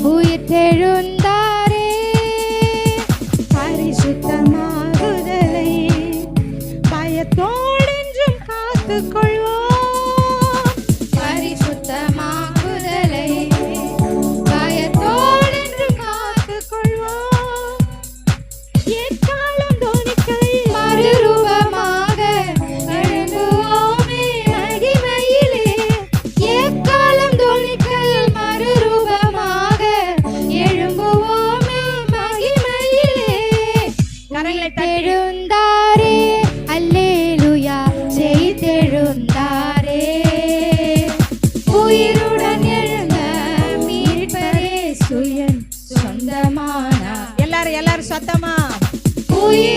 உயிர்த்தெழுந்தாரே, பரிசுத்தமாகுதலை பயத்தோடென்றும் காத்துக்கொள்வோம். பரிசுத்தமாகுதலை பயத்தோடென்றும் காத்துக்கொள்வோம். எக்காலம் தோனிக்கையில் மறுரூபமாக எழும்புவோமே மகிமையிலே. எக்காலம் தோனிக்கையில் மறுரூபமாக எழும்புவோமே மகிமையிலே. எழுந்தாரே, அல்லேலூயா, செய்தெழுந்தாரே. உயிருடன் எழுந்த மீட்பரே சுயன் சொந்தமானார். எல்லாரும் சத்தமா உயிர்